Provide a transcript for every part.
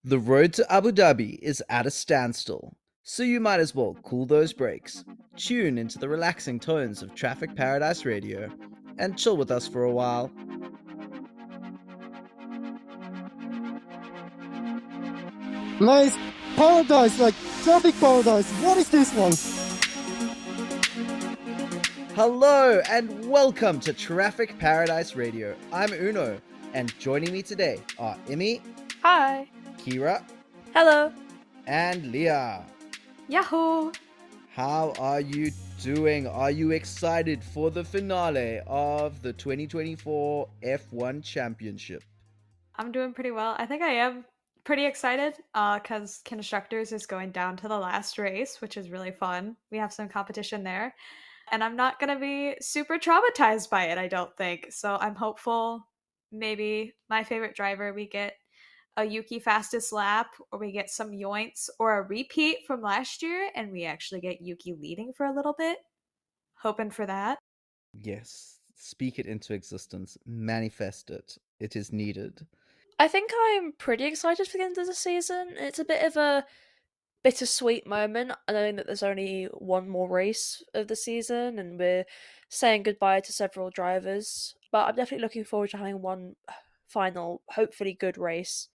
The road to Abu Dhabi is at a standstill, so you might as well cool those brakes, tune into the relaxing tones of Traffic Paradise Radio, and chill with us for a while. Nice paradise, like traffic paradise. What is this one? Hello and welcome to Traffic Paradise Radio. I'm Uno, and joining me today are Immy, Hi. Kira, Hello. and Leah. Yahoo. How are you doing? Are you excited for the finale of the 2024 F1 Championship? I'm doing pretty well. I think I am pretty excited because Constructors is going down to the last race, which is really fun. We have some competition there. And I'm not going to be super traumatized by it, I don't think. So I'm hopeful maybe my favorite driver, we get a Yuki fastest lap, or we get some yoints, or a repeat from last year, and we actually get Yuki leading for a little bit. Hoping for that. Yes, speak it into existence, manifest it. It is needed. I think I'm pretty excited for the end of the season. It's a bit of a bittersweet moment, knowing that there's only one more race of the season and we're saying goodbye to several drivers. But I'm definitely looking forward to having one final, hopefully good race.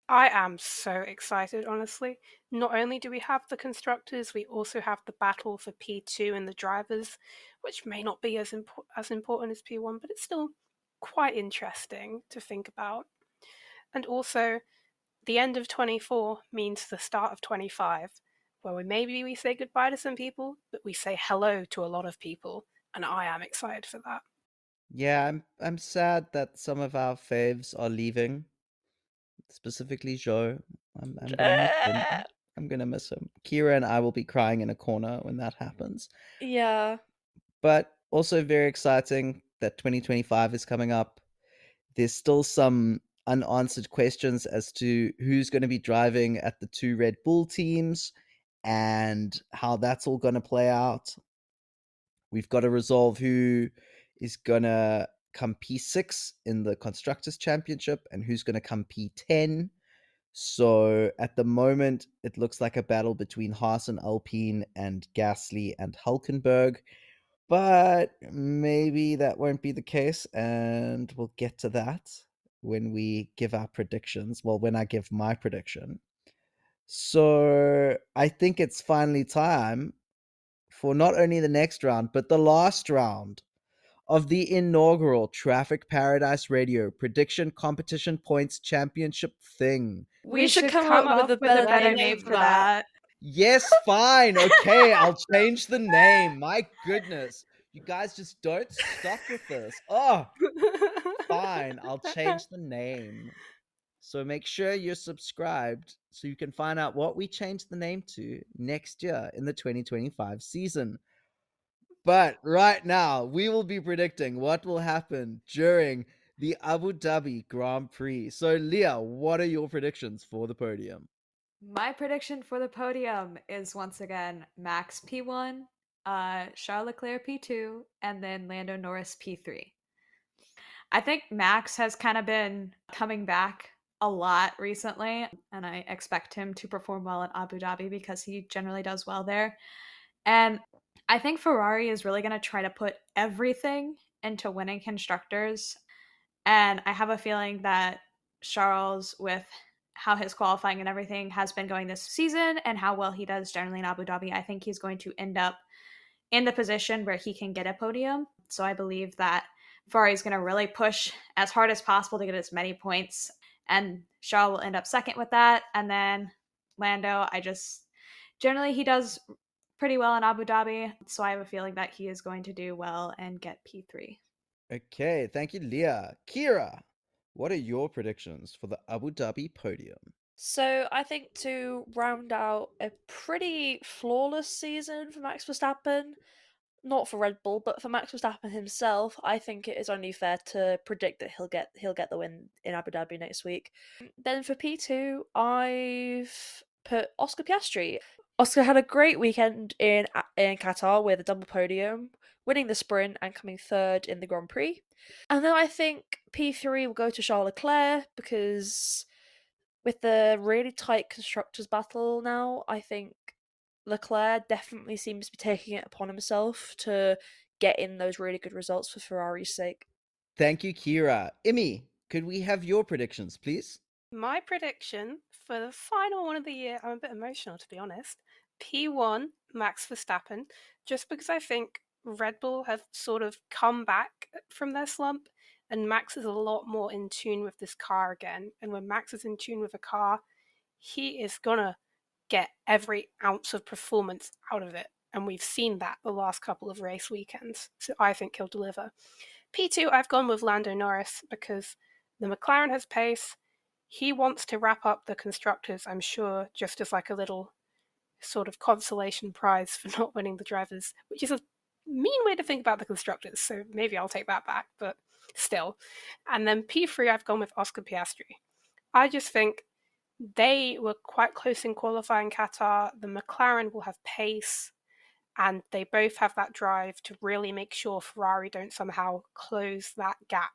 I am so excited, honestly. Not only do we have the constructors, we also have the battle for P2 and the drivers, which may not be as important as P1, but it's still quite interesting to think about. And also, the end of 24 means the start of 25, where we say goodbye to some people, but we say hello to a lot of people, and I am excited for that. Yeah, I'm sad that some of our faves are leaving. Specifically Joe. I'm gonna miss him. I'm gonna miss him. Kira and I will be crying in a corner when that happens. Yeah. But also very exciting that 2025 is coming up. There's still some unanswered questions as to who's going to be driving at the two Red Bull teams and how that's all going to play out. We've got to resolve who is going to come P6 in the Constructors' Championship and who's going to come P10. So at the moment, it looks like a battle between Haas and Alpine and Gasly and Hulkenberg. But maybe that won't be the case, and we'll get to that when we give our predictions. Well, when I give my prediction. So I think it's finally time for not only the next round, but the last round of the inaugural Traffic Paradise Radio Prediction Competition Points Championship thing. We should come up with a better name for that. Yes, fine. Okay, I'll change the name. My goodness. You guys just don't stop with this. Oh, fine. I'll change the name. So make sure you're subscribed so you can find out what we change the name to next year in the 2025 season. But right now, we will be predicting what will happen during the Abu Dhabi Grand Prix. So, Leah, what are your predictions for the podium? My prediction for the podium is once again Max P1, Charles Leclerc P2, and then Lando Norris P3. I think Max has kind of been coming back a lot recently, and I expect him to perform well in Abu Dhabi because he generally does well there. And I think Ferrari is really going to try to put everything into winning constructors. And I have a feeling that Charles, with how his qualifying and everything has been going this season and how well he does generally in Abu Dhabi, I think he's going to end up in the position where he can get a podium. So I believe that Ferrari is going to really push as hard as possible to get as many points. And Charles will end up second with that. And then Lando, generally he does pretty well in Abu Dhabi. So I have a feeling that he is going to do well and get P3. Okay, thank you, Leah. Kira, what are your predictions for the Abu Dhabi podium? So I think to round out a pretty flawless season for Max Verstappen, not for Red Bull, but for Max Verstappen himself, I think it is only fair to predict that he'll get the win in Abu Dhabi next week. Then for P2, I've put Oscar Piastri. Oscar had a great weekend in Qatar with a double podium, winning the sprint and coming third in the Grand Prix. And then I think P3 will go to Charles Leclerc because With the really tight constructors battle now, I think Leclerc definitely seems to be taking it upon himself to get in those really good results for Ferrari's sake. Thank you, Kira. Immy, could we have your predictions, please? My prediction for the final one of the year, I'm a bit emotional to be honest. P1, Max Verstappen, just because I think Red Bull have sort of come back from their slump and Max is a lot more in tune with this car again. And when Max is in tune with a car, he is gonna get every ounce of performance out of it. And we've seen that the last couple of race weekends. So I think he'll deliver. P2, I've gone with Lando Norris because the McLaren has pace. He wants to wrap up the constructors, I'm sure, just as like a little sort of consolation prize for not winning the drivers, which is a mean way to think about the constructors. So maybe I'll take that back, but still. And then P3, I've gone with Oscar Piastri. I just think they were quite close in qualifying Qatar. The McLaren will have pace, and they both have that drive to really make sure Ferrari don't somehow close that gap.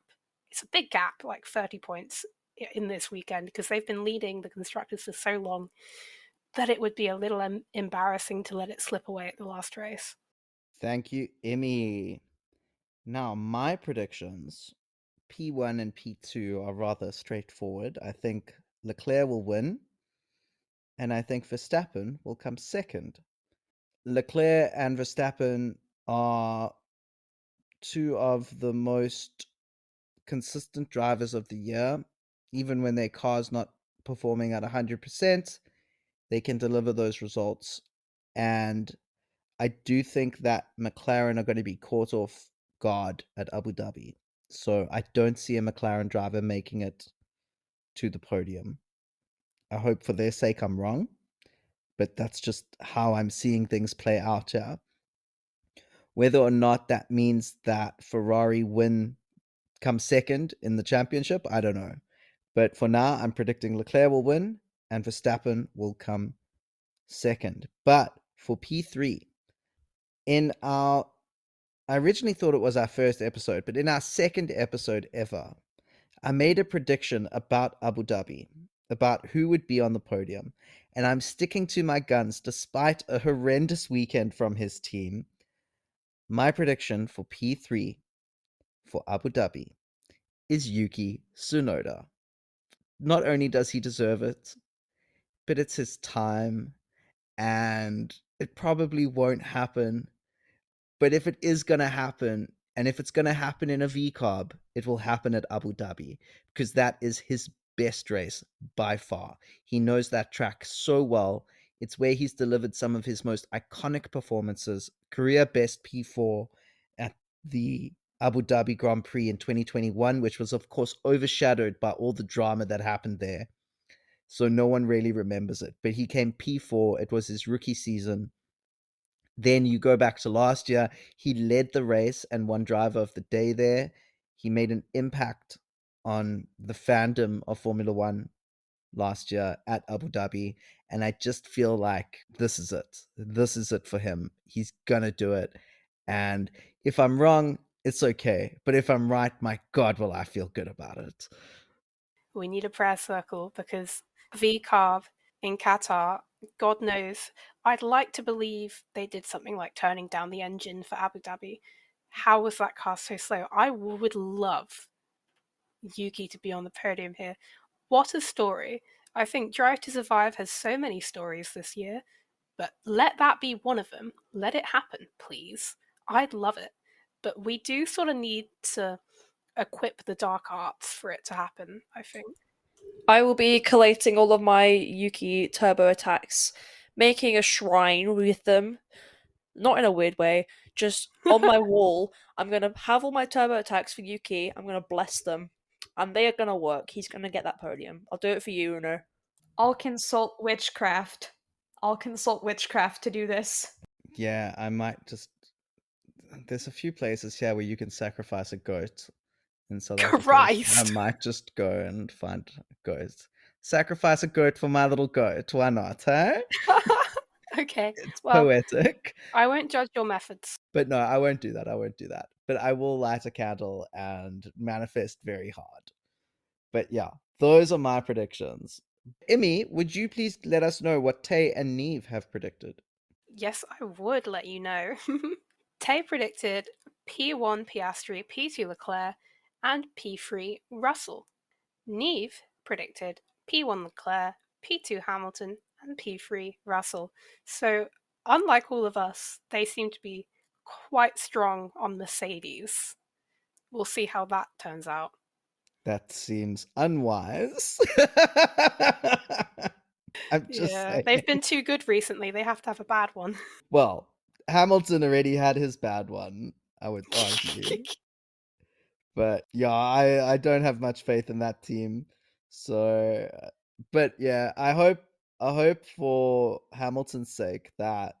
It's a big gap, like 30 points in this weekend, because they've been leading the constructors for so long that it would be a little embarrassing to let it slip away at the last race. Thank you, Immy. Now, my predictions, P1 and P2 are rather straightforward. I think Leclerc will win, and I think Verstappen will come second. Leclerc and Verstappen are two of the most consistent drivers of the year. Even when their car's not performing at 100%, they can deliver those results. And I do think that McLaren are going to be caught off guard at Abu Dhabi. So I don't see a McLaren driver making it to the podium. I hope for their sake I'm wrong, but that's just how I'm seeing things play out here. Whether or not that means that Ferrari come second in the championship, I don't know. But for now, I'm predicting Leclerc will win and Verstappen will come second. But for P3, I originally thought it was our first episode, but in our second episode ever, I made a prediction about Abu Dhabi, about who would be on the podium. And I'm sticking to my guns despite a horrendous weekend from his team. My prediction for P3 for Abu Dhabi is Yuki Tsunoda. Not only does he deserve it, but it's his time, and it probably won't happen. But if it is going to happen, and if it's going to happen in a VCARB, it will happen at Abu Dhabi, because that is his best race by far. He knows that track so well. It's where he's delivered some of his most iconic performances. Career best P4 at the Abu Dhabi Grand Prix in 2021, which was, of course, overshadowed by all the drama that happened there. So no one really remembers it. But he came P4. It was his rookie season. Then you go back to last year, he led the race and won driver of the day there. He made an impact on the fandom of Formula One last year at Abu Dhabi. And I just feel like this is it. This is it for him. He's going to do it. And if I'm wrong, it's okay. But if I'm right, my God, will I feel good about it. We need a prayer circle because VCARB in Qatar, God knows, I'd like to believe they did something like turning down the engine for Abu Dhabi. How was that car so slow? I would love Yuki to be on the podium here. What a story. I think Drive to Survive has so many stories this year, but let that be one of them. Let it happen, please. I'd love it. But we do sort of need to equip the dark arts for it to happen, I think. I will be collating all of my Yuki turbo attacks, making a shrine with them. Not in a weird way, just on my wall. I'm going to have all my turbo attacks for Yuki. I'm going to bless them. And they are going to work. He's going to get that podium. I'll do it for you, Uno. I'll consult witchcraft. I'll consult witchcraft to do this. Yeah, I might just. There's a few places here where you can sacrifice a goat in South Africa. Christ! I might just go and find a goat. Sacrifice a goat for my little goat. Why not, hey? Okay. It's well, poetic. I won't judge your methods. But no, I won't do that. I won't do that. But I will light a candle and manifest very hard. But yeah, those are my predictions. Immy, would you please let us know what Tay and Neve have predicted? Yes, I would let you know. Tay predicted P1 Piastri, P2 Leclerc, and P3 Russell. Neve predicted P1 Leclerc, P2 Hamilton, and P3 Russell. So, unlike all of us, they seem to be quite strong on Mercedes. We'll see how that turns out. That seems unwise. I'm just Yeah, saying. they've been too good recently. They have to have a bad one. Well, Hamilton already had his bad one, I would argue. But yeah, I don't have much faith in that team. So, but yeah, I hope for Hamilton's sake that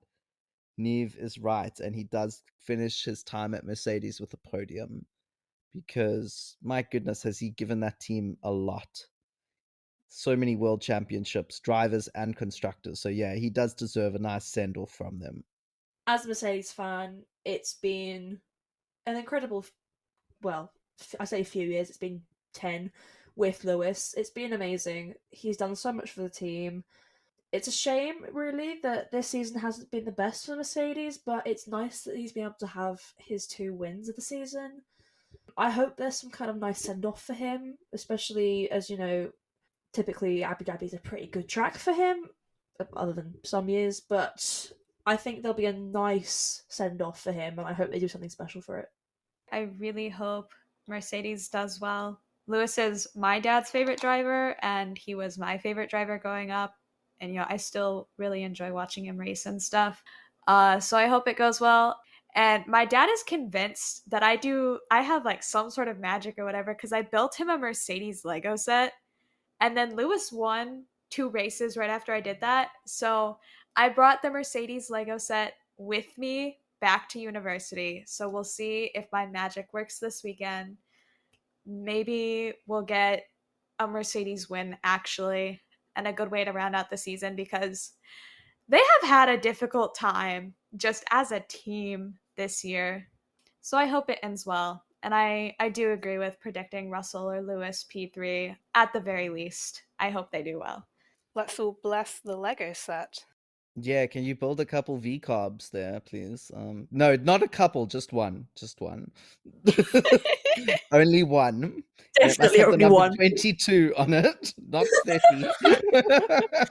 Neve is right and he does finish his time at Mercedes with a podium, because my goodness, has he given that team a lot. So many world championships, drivers and constructors. So yeah, he does deserve a nice send off from them. As a Mercedes fan, it's been an incredible, well, I say a few years, it's been 10 with Lewis. It's been amazing. He's done so much for the team. It's a shame, really, that this season hasn't been the best for Mercedes, but it's nice that he's been able to have his 2 wins of the season. I hope there's some kind of nice send off for him, especially as you know, typically Abu Dhabi is a pretty good track for him, other than some years, but I think there'll be a nice send off for him, and I hope they do something special for it. I really hope Mercedes does well. Lewis is my dad's favorite driver, and he was my favorite driver growing up. And I still really enjoy watching him race and stuff. So I hope it goes well. And my dad is convinced that I have like some sort of magic or whatever, because I built him a Mercedes Lego set. And then Lewis won 2 races right after I did that. So I brought the Mercedes Lego set with me back to university. So we'll see if my magic works this weekend. Maybe we'll get a Mercedes win, actually, and a good way to round out the season, because they have had a difficult time just as a team this year. So I hope it ends well. And I do agree with predicting Russell or Lewis P3 at the very least. I hope they do well. Let's all bless the Lego set. Yeah, can you build a couple V-carbs there, please? No, not a couple, just one. Just one. Only one. And it must Definitely have the only number one. 22 on it, not 30.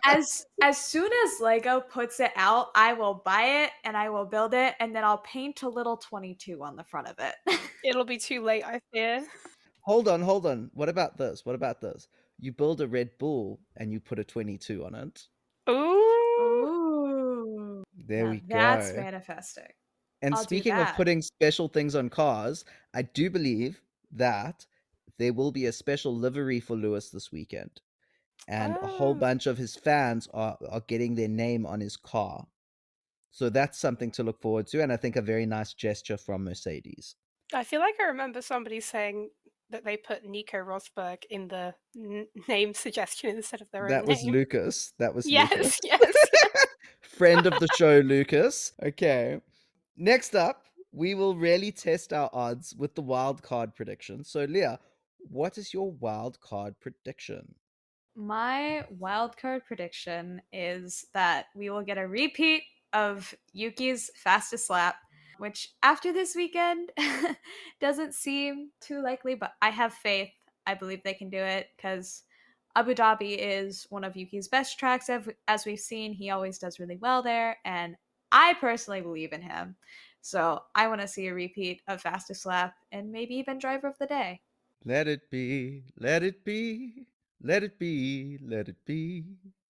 As soon as Lego puts it out, I will buy it and I will build it, and then I'll paint a little 22 on the front of it. It'll be too late, I fear. Hold on, hold on. What about this? What about this? You build a Red Bull and you put a 22 on it. Ooh. Ooh. There Now we that's go. manifesting. And I'll do speaking of that. putting special things on cars, I do believe that there will be a special livery for Lewis this weekend. And a whole Oh. bunch of his fans are getting their name on his car. So that's something to look forward to, and I think a very nice gesture from Mercedes. I feel like I remember somebody saying that they put Nico Rosberg in the name suggestion instead of their own That was name. Lucas. That was Yes, Lucas. yes. Friend of the show, Lucas. Okay. Next up, we will really test our odds with the wild card prediction. So, Leah, what is your wild card prediction? My wildcard prediction is that we will get a repeat of Yuki's fastest lap, which after this weekend doesn't seem too likely, but I have faith. I believe they can do it, because Abu Dhabi is one of Yuki's best tracks. As we've seen, he always does really well there, and I personally believe in him. So I want to see a repeat of fastest lap and maybe even driver of the day. Let it be, let it be, let it be, let it be.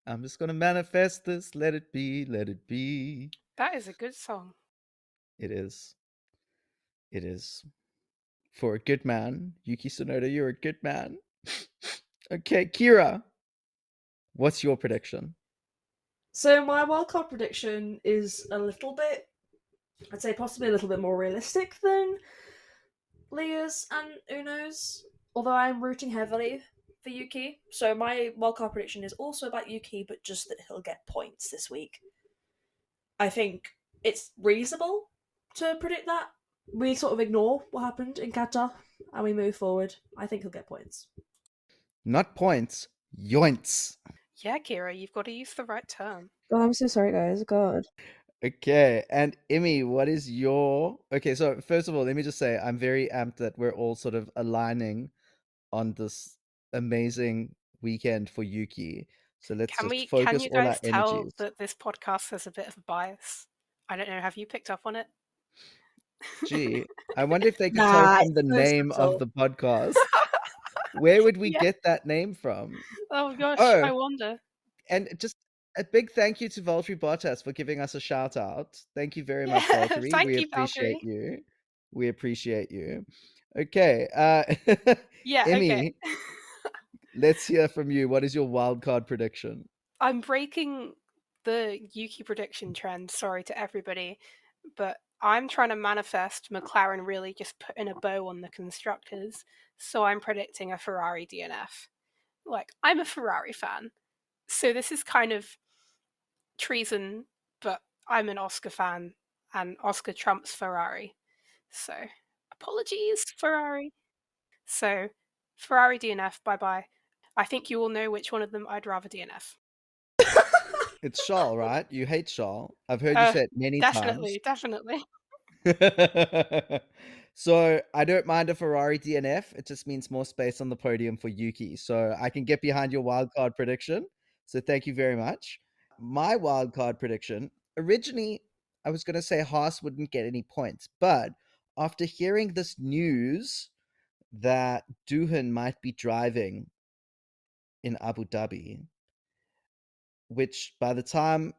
I'm just going to manifest this. Let it be, let it be. That is a good song. It is. It is. For a good man, Yuki Tsunoda, you're a good man. Okay, Kira, what's your prediction? So my wildcard prediction is a little bit, I'd say possibly a little bit more realistic than Leah's and Uno's, although I'm rooting heavily for Yuki. So my wildcard prediction is also about Yuki, but just that he'll get points this week. I think it's reasonable to predict that. We sort of ignore what happened in Qatar and we move forward. I think he'll get points. Not points, yoints. Yeah, Kira, you've got to use the right term. Oh, I'm so sorry, guys. God. Okay, and Immy, what is your... Okay, so first of all, let me just say I'm very amped that we're all sort of aligning on this amazing weekend for Yuki. So let's just Can focus you all our guys tell energies. that this podcast has a bit of a bias? I don't know, have you picked up on it? Gee, I wonder if they could tell Nah, from the it's so name of subtle. the podcast. Where would we Yeah. get that name from? Oh gosh, Oh, I wonder. and just a big thank you to Valtteri Bottas for giving us a shout out. Thank you very much, Yeah, Valtteri. thank We you, appreciate Valkyrie. you. We appreciate you. Okay, Yeah, okay. Immy, let's hear from you. What is your wildcard prediction? I'm breaking the Yuki prediction trend, sorry to everybody, but I'm trying to manifest McLaren really just putting a bow on the constructors, so I'm predicting a Ferrari DNF. Like, I'm a Ferrari fan, so this is kind of treason, but I'm an Oscar fan, and Oscar trumps Ferrari. So, apologies, Ferrari. So, Ferrari DNF, bye bye. I think you all know which one of them I'd rather DNF. It's Charles, right? You hate Charles. I've heard you say it many times. Definitely. So I don't mind a Ferrari DNF. It just means more space on the podium for Yuki. So I can get behind your wildcard prediction. So thank you very much. My wildcard prediction, originally I was going to say Haas wouldn't get any points, but after hearing this news that Doohan might be driving in Abu Dhabi, which by the time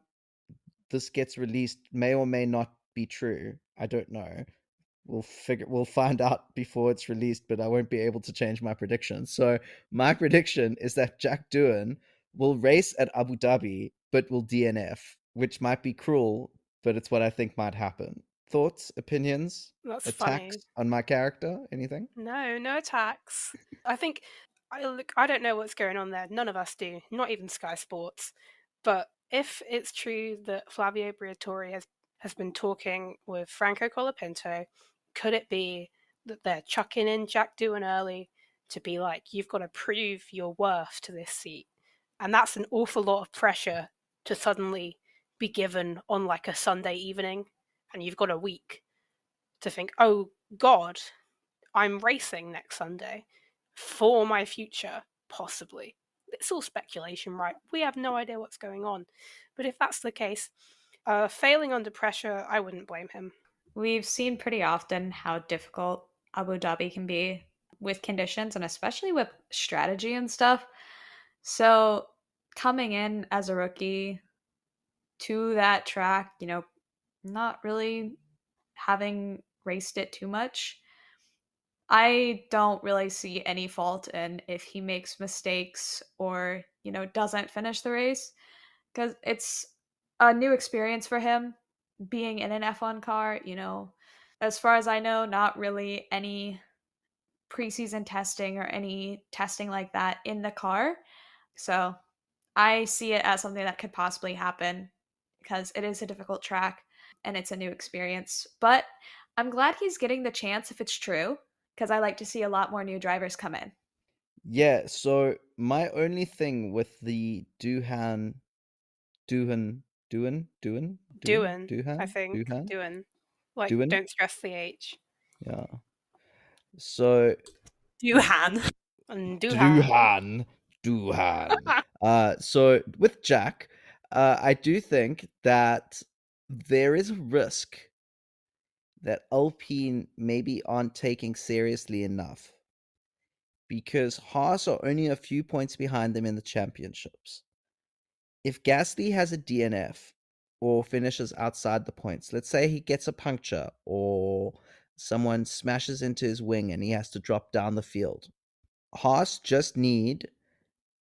this gets released may or may not be true. I don't know. We'll find out before it's released, but I won't be able to change my prediction. So my prediction is that Jack Doohan will race at Abu Dhabi, but will DNF, which might be cruel, but it's what I think might happen. Thoughts, opinions, That's attacks funny. on my character? Anything? No attacks. I think I don't know what's going on there. None of us do. Not even Sky Sports. But if it's true that Flavio Briatore has been talking with Franco Colapinto, could it be that they're chucking in Jack Doohan early to be like, you've got to prove your worth to this seat? And that's an awful lot of pressure to suddenly be given on like a Sunday evening, and you've got a week to think, oh God, I'm racing next Sunday for my future, possibly. It's all speculation, right? We have no idea what's going on. But if that's the case, failing under pressure, I wouldn't blame him. We've seen pretty often how difficult Abu Dhabi can be with conditions and especially with strategy and stuff. So, coming in as a rookie to that track, not really having raced it too much, I don't really see any fault in if he makes mistakes or, doesn't finish the race because it's a new experience for him being in an F1 car, As far as I know, not really any preseason testing or any testing like that in the car. So I see it as something that could possibly happen because it is a difficult track and it's a new experience. But I'm glad he's getting the chance if it's true because I like to see a lot more new drivers come in. Yeah, so my only thing with the Doohan, Doohan, Doohan, Doohan, Doohan, Doohan, I Doohan, think. Doohan, Doohan. Like, Doohan. don't stress the H. Yeah. So Doohan. And Doohan. Doohan. So with Jack, I do think that there is a risk that Alpine maybe aren't taking seriously enough because Haas are only a few points behind them in the championships. If Gasly has a DNF or finishes outside the points, let's say he gets a puncture or someone smashes into his wing and he has to drop down the field, Haas just need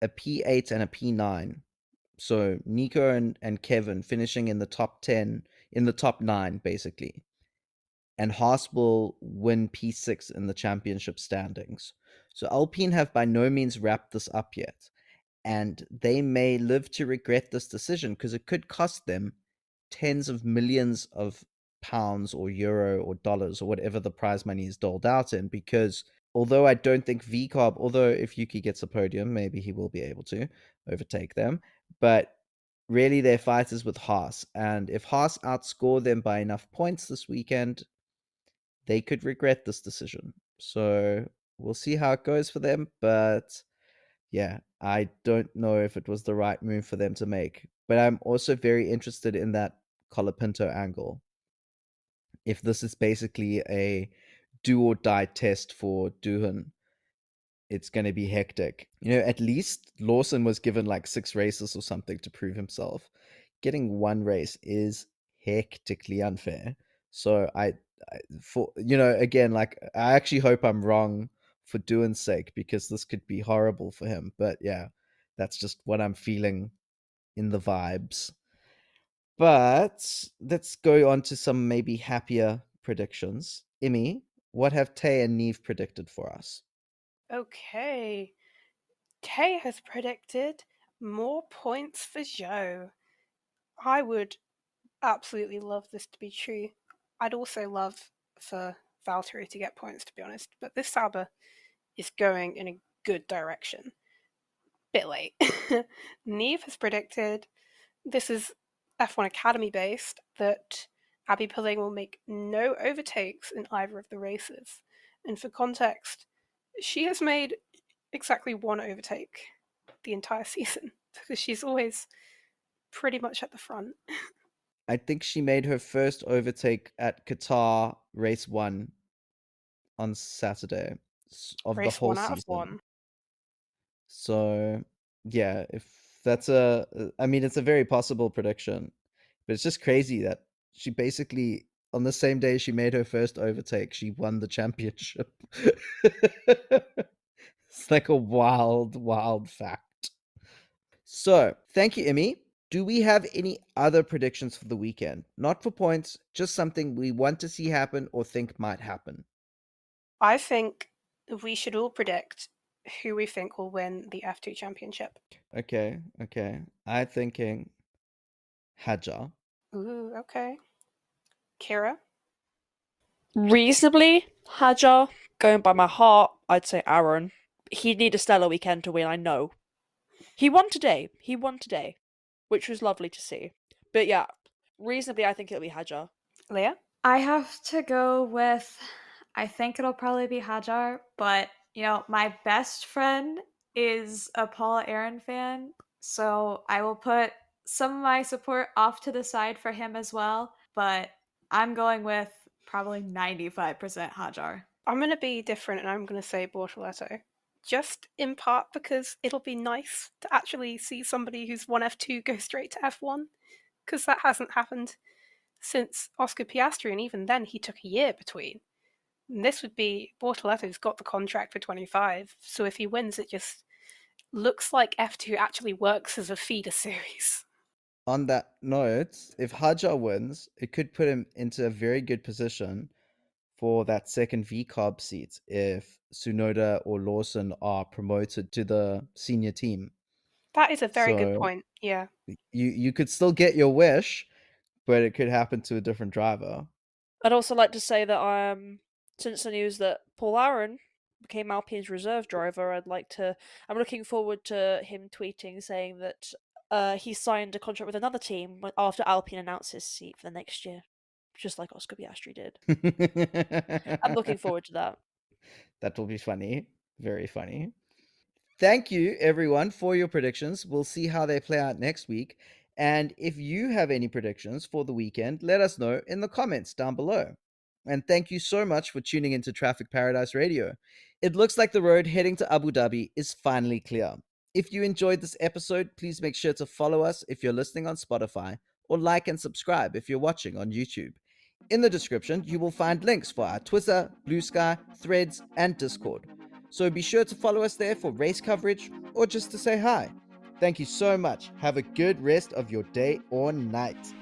a P8 and a P9. So Nico and Kevin finishing in the top 10, in the top 9, basically. And Haas will win P6 in the championship standings. So Alpine have by no means wrapped this up yet. And they may live to regret this decision because it could cost them tens of millions of pounds or euro or dollars or whatever the prize money is doled out in, because although I don't think VCOB, although if Yuki gets a podium, maybe he will be able to overtake them. But really, their fight is with Haas. And if Haas outscore them by enough points this weekend, they could regret this decision. So we'll see how it goes for them. But yeah, I don't know if it was the right move for them to make. But I'm also very interested in that Colapinto angle. If this is basically a do or die test for Doohan, it's going to be hectic. At least Lawson was given like 6 races or something to prove himself. Getting 1 race is hectically unfair. So again, like, I actually hope I'm wrong for Doohan's sake, because this could be horrible for him. But yeah, that's just what I'm feeling in the vibes. But let's go on to some maybe happier predictions. Immy, what have Tay and Neve predicted for us? Okay. Tay has predicted more points for Zhou. I would absolutely love this to be true. I'd also love for Valtteri to get points, to be honest, but this Sauber is going in a good direction. Bit late. Neve has predicted, this is F1 Academy based, that Abby Pulling will make no overtakes in either of the races. And for context, she has made exactly 1 overtake the entire season, because she's always pretty much at the front. I think she made her first overtake at Qatar race 1 on Saturday of the Race whole 1 out of season. 1. So yeah, if that's it's a very possible prediction, but it's just crazy that she basically, on the same day she made her first overtake, she won the championship. It's like a wild fact. So thank you, Immy. Do we have any other predictions for the weekend? Not for points, just something we want to see happen or think might happen. I think we should all predict who we think will win the F2 championship. Okay. I'm thinking Hajar. Ooh, okay. Kira? Reasonably, Hajar. Going by my heart, I'd say Aaron. He'd need a stellar weekend to win, I know. He won today, which was lovely to see. But yeah, reasonably, I think it'll be Hajar. Leah? I have to go with, I think it'll probably be Hajar, but my best friend is a Paul Aaron fan, so I will put some of my support off to the side for him as well, but I'm going with probably 95% Hajar. I'm going to be different and I'm going to say Bortoletto. Just in part because it'll be nice to actually see somebody who's won F2 go straight to F1, because that hasn't happened since Oscar Piastri, and even then he took a year between. And this would be, Bortoletto's got the contract for 25, so if he wins, it just looks like F2 actually works as a feeder series. On that note, if Hajar wins, it could put him into a very good position for that second VCOB seat if Tsunoda or Lawson are promoted to the senior team. That is a very good point, yeah. You could still get your wish, but it could happen to a different driver. I'd also like to say that since the news that Paul Aaron became Alpine's reserve driver, I'm looking forward to him tweeting saying that he signed a contract with another team after Alpine announced his seat for the next year, just like Oscar Piastri did. I'm looking forward to that. That will be funny. Very funny. Thank you, everyone, for your predictions. We'll see how they play out next week. And if you have any predictions for the weekend, let us know in the comments down below. And thank you so much for tuning into Traffic Paradise Radio. It looks like the road heading to Abu Dhabi is finally clear. If you enjoyed this episode, please make sure to follow us if you're listening on Spotify, or like and subscribe if you're watching on YouTube. In the description, you will find links for our Twitter, Bluesky, Threads, and Discord. So be sure to follow us there for race coverage or just to say hi. Thank you so much. Have a good rest of your day or night.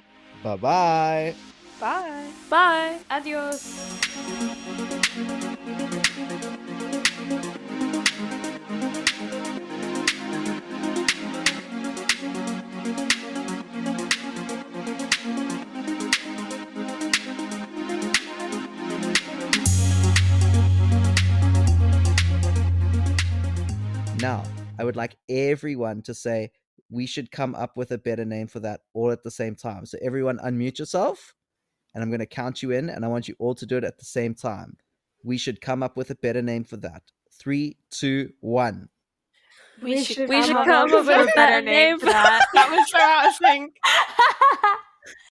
Bye-bye. Bye. Bye. Adios. would like everyone to say, we should come up with a better name for that all at the same time. So everyone unmute yourself, and I'm going to count you in, and I want you all to do it at the same time. We should come up with a better name for that. 3, 2, 1. We should come come up with a better name for that. That was so out of sync.